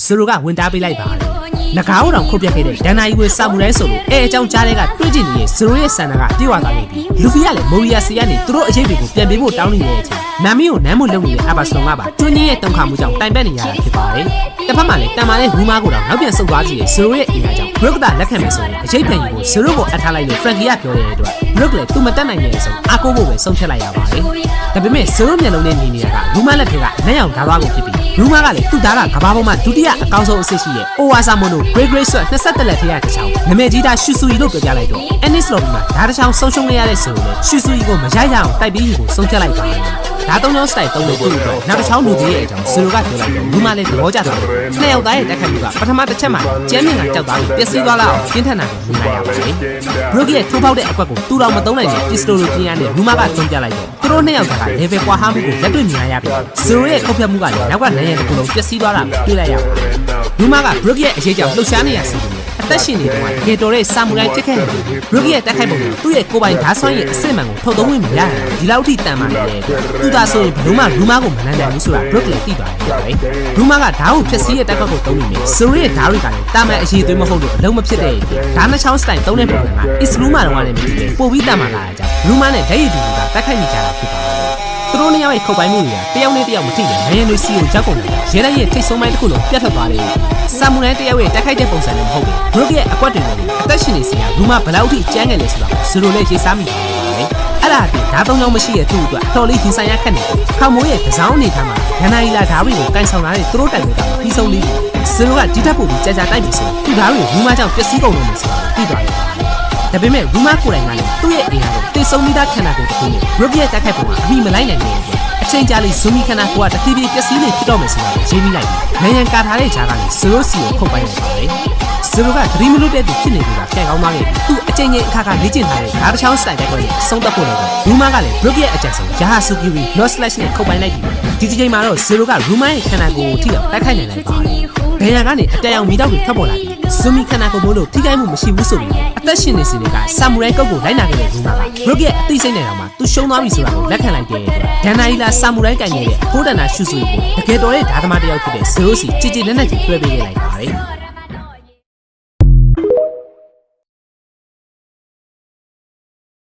ဆိုလိုကဝင်တားပေးလိုက်ပါတယ်။၎င်းတောင်ခုတ်ပြက်ခဲ့တဲ့ဒန်နာယီကိုစာမူရိုင်းဆိုလို့အကြောင်းကြားတဲ့ကတွေးကြည့်နေတဲ့ဆိုလိုရဲ့ဆန္ဒကပြေဝသွားခဲ့ပြီးလူဖီကလည်းမိုရီယာစီကနေသူတို့အရေးတွေကိုပြန်ပေးဖို့တောင်းနေတဲ့အချိန်နာမီကိုနမ်းမို့လုပ်နေတဲ့အဘတ်စလုံကပါကျွန်းကြီးရဲ့တုံခါမှုကြောင့်တိုင်ပတ်နေရတာဖြစ်ပါတယ်။တစ်ဖက်မှာလည်းတန်မာတဲ့ရူမာကိုတော့နောက်ပြန်ဆုတ်သွားကြည့်တဲ့ဆိုလိုရဲ့အိမ်ကကြောင့်ဘရုတ်ကလက်ခံမယ်ဆိုရင်အရေးဖန်ကြီးကိုဆိုလိုကိုအပ်ထားလိုက်လို့ဖရန်ကီကပြောတဲ့အတွက်ဘရုတ်လည်းသူမတက်နိုင်တဲ့အဆုံးအားကိုးဖို့ပဲဆုံးဖြတ်လိုက်ရပါတယ်။ဒါပေမဲ့ဆိုလိုမျက်လုံးနဲ့နေနေတာကရူမာလက်ထက်ကလက်ရောက်ဓာတ်သွားကိုဖြစ်ပြီးရူမာကလည်းသူ့ဓာတ်ကကဘာပေါ်မှာဒုတိယအကောင်းဆုံးအဆင့်ရှိတဲ့အိုဝါဆာမိုနို Great Sword 21လက်ထဲရတစ်ချောင်းနမဲကြီးတာရှူဆူရီလို့ပြောပြလိုက်တော့ Ennis Lobby မှာဓာတ်တစ်ချောင်းဆုံးရှုံးခဲ့ရတဲ့ဆိုလို့ရှူဆူရီကိုမရရအောင်တိုက်ပြီးကိုဆုံးဖြတ်လိုက်ပါတယ်။ဓာတ်၃ချောင်းစတိုင်၃လို့ပြုတ်တော့နောက်တစ်ချောင်းလူကြီးရဲ့အကြောင်းဆိုလိုကပြောလိုက်တော့ရူမာလည်းသဘောကျသွားတယ်။နှစ်ယောက်သားရဲ့တက်ခတ်မှုကပထမတစ်ချက်မှာကျန်းမြင့်ကကြောက်သွားပြီးပျက်စီးသွားလောက်ပြင်းထန်တာကိုမြင်လိုက်ရပါတယ်။ဘရိုကရဲ့ထိုးပေါက်တဲ့အကွက်ကိုသူတော်မသုံးနိုင်တဲ့ပစ္စတိုလိုကျင်းရတဲ့ရူမာကသုံးပြလိုက်တော့သူတို့နှစ်ယောက်က level ကွာဟမှုကိုလက်တွေ့မြင်ရပြီးဆိုလိုရဲ့ခုတ်ဖြတ်မှုကလည်းနောက်ကနိုင်ရတဲ့ကုလုံးပျက်စီးသွားတာတွေ့လိုက်ရပါတယ်။ရူမာကဘရိုကရဲ့အရေးကြောင့်လှုပ်ရှားနေရစီတယ်အသက်ရှင်နေတော့တကယ်တော်တဲ့ဆာမူရိုင်းတက်ခဲ့တယ်ဘရိုကရဲ့တက်ခိုက်ပုံကသူ့ရဲ့ကိုယ်ပိုင်ဓာတ်ဆွမ်းရဲ့အစစ်မှန်ကိုထုတ်သုံးဝင်မရဘူးဒီလောက်ထိတန်မာနေတယ်သူသာဆိုရင်ဘယ်လိုမှရူမာကိုမနိုင်နိုင်ဘူးဆိုတာဘရိုကလည်းသိပါတယ်ရူမာကဓာတ်ကိုဖြည့်ဆည်းရဲ့တက်ခွက်ကိုသုံးနေတယ်ဆိုရိုရဲ့ဓာတ်တွေကလည်းတာမန်အရေးသွေးမဟုတ်လို့အလုံးမဖြစ်တဲ့ဓာတ်နှချောင်းစတိုင်သုံးတဲ့ပုံစံကအစ္စလူးမာတော့လည်းမသိဘူးပို့ပြီးတန်မာလာတာကြောင့်ရူမာနဲ့ဓာတ်ရည်တူကတက်ခိုက်နေကြတာဖြစ်ပါတယ်သူတို့နှစ်ယောက်ရဲ့ခုတ်ပိုင်းမှုတွေကတယောက်နဲ့တယောက်မထိဘူးနိုင်ငံတွေစီကိုကြောက်ကုန်တယ်ရဲတိုက်ရဲ့ထိတ်ဆုံးပိုင်းတစ်ခုလုံးပြတ်ထွက်သွားတယ်ဆာမူရိုင်းတယောက်ရဲ့တက်ခိုက်တဲ့ပုံစံမျိုးမဟုတ်ဘူးဘရိုကရဲ့အကွက်တွေနဲ့အသက်ရှင်နေစရာရူမာဘယ်လောက်ထိကျန်းငယ်လဲဆိုတာဆိုလိုနဲ့ရေးစားမိတယ်အဲ့ဒါအပြင်ဓာတ်သုံးချောင်းမရှိတဲ့သူ့အတွက်အတော်လေးရင်ဆိုင်ရခက်နေတယ်ခေါမိုးရဲ့ကစားအနေထားမှာဒန်နာရီလာဓာတ်တွေကိုကန်ဆောင်လာတဲ့သူတို့တိုင်တွေကပြီးဆုံးလေးဆိုလိုကဒီတက်ပို့ပြီးကြာတိုက်ပြီးဆိုသူဓာတ်တွေရူမာကြောင့်ပျက်စီးကုန်လို့ဆိုတာသိသွားတယ်ဒါပေမဲ့ရူမာကိုယ်တိုင်ကလည်းသူ့ရဲ့အိမ်ကိုတိတ်ဆုံးမိသားခန္ဓာကိုယ်တစ်ခုနဲ့ဘရိုကရဲ့တက်ခိုက်ပုံကအမိမလိုက်နိုင်တဲ့အချိန်ကြာလေးဇူမီခန္ဓာကိုယ်ကတတိပိပျက်စီးနေဖြစ်တော့မယ်ဆိုတာကိုရေးပြီးလိုက်တယ်နိုင်ငံကာထားတဲ့ဂျာကနေဆိုလိုစီကိုခုတ်ပိုင်းလိုက်ပါတယ်ဆိုလိုက3မိနစ်တည်းဖြစ်နေပြီကပြန်ကောင်းသွားခဲ့ပြီသူ့အချိန်ချင်းအခါလေ့ကျင့်ထားတဲ့ဓာတ်တစ်ချောင်းစတိုင်တက်ခွက်နဲ့ဆုံးသက်ဖို့လည်းရူမာကလည်းဘရိုကရဲ့အကြံဆုံးယာဟာဆူကီရီ Lost Slash နဲ့ခုတ်ပိုင်းလိုက်ပြီဒီချိန်မှာတော့ဇီရိုကရူမာရဲ့ခန္ဓာကိုယ်ကိုထိအောင်တိုက်ခိုက်နိုင်လိုက်ပါတယ်ဘယ်ရကနေအတဲအောင်မိတော့တွေထွက်ပေါ်လာပြီးဇူမီခန္ဓာကိုယ်မို့လို့ထိခိုက်မှုမရှိဘူးဆိုပြီးအသက်ရှင်နေစဉ်ကဆာမူရိုင်းကုတ်ကိုလိုက်နာခဲ့တဲ့ရူမာကဘရိုကရဲ့အသိစိတ်နဲ့တော့မှသူရှုံးသွားပြီဆိုတာကိုလက်ခံလိုက်တဲ့အတွက်ဒန်နာရီလာဆာမူရိုင်းကန်ခဲ့တဲ့ဖိုးဒန်နာရှုစုကိုတကယ်တော်တဲ့ဓာတ်သမားတစ်ယောက်ဖြစ်တဲ့ဇီရိုစီကြည်ကြည်နဲ့နဲ့ကြီးတွဲပေးခဲ့လိုက်ပါတယ်